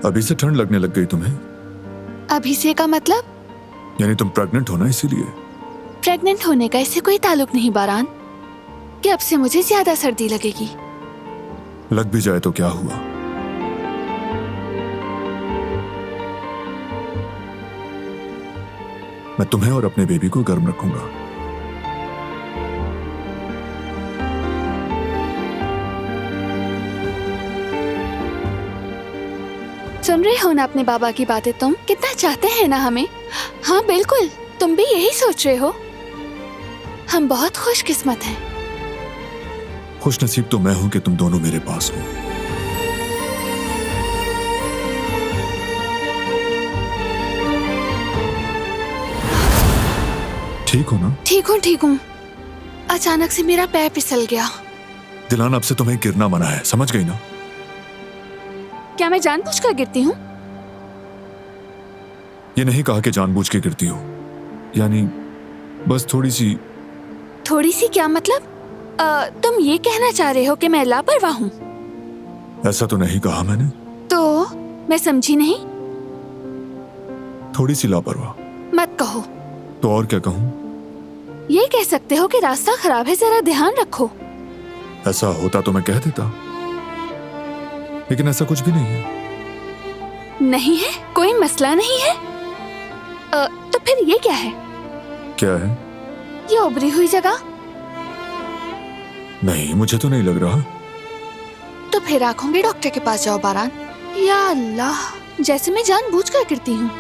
अभी से ठंड लगने लग गई तुम्हें? अभी से का मतलब? यानी तुम प्रेग्नेंट हो ना, इसीलिए। प्रेग्नेंट होने का इससे कोई ताल्लुक नहीं बारान कि अब से मुझे ज्यादा सर्दी लगेगी। लग भी जाए तो क्या हुआ? मैं तुम्हें और अपने बेबी को गर्म रखूंगा। सुन रहे हो ना अपने बाबा की बातें? तुम कितना चाहते हैं ना हमें। हाँ बिल्कुल, तुम भी यही सोच रहे हो। हम बहुत खुशकिस्मत हैं। खुश नसीब तो मैं हूं कि तुम दोनों मेरे पास हो। ठीक हो ना? ठीक हूँ। अचानक से मेरा पैर फिसल गया। दिलान, अब से तुम्हें गिरना मना है, समझ गई ना? क्या मैं जानबूझकर गिरती हूँ? ये नहीं कहा कि जानबूझ के गिरती हो, यानी बस थोड़ी सी। थोड़ी सी क्या मतलब? तुम ये कहना चाह रहे हो कि मैं लापरवाह हूँ? ऐसा तो नहीं कहा मैंने। तो मैं समझी नहीं। थोड़ी सी लापरवाह। मत कहो। तो और क्या कहूँ? ये कह सकते हो कि रास्ता खराब है, जरा ध्यान रखो। ऐसा होता तो मैं कह देता, लेकिन ऐसा कुछ भी नहीं है। नहीं है? कोई मसला नहीं है? तो फिर ये क्या है? क्या है? ये उभरी हुई जगह? नहीं, मुझे तो नहीं लग रहा। तो फिर आंखों के डॉक्टर के पास जाओ बारान। या अल्लाह, जैसे मैं जानबूझकर गिरती हूँ।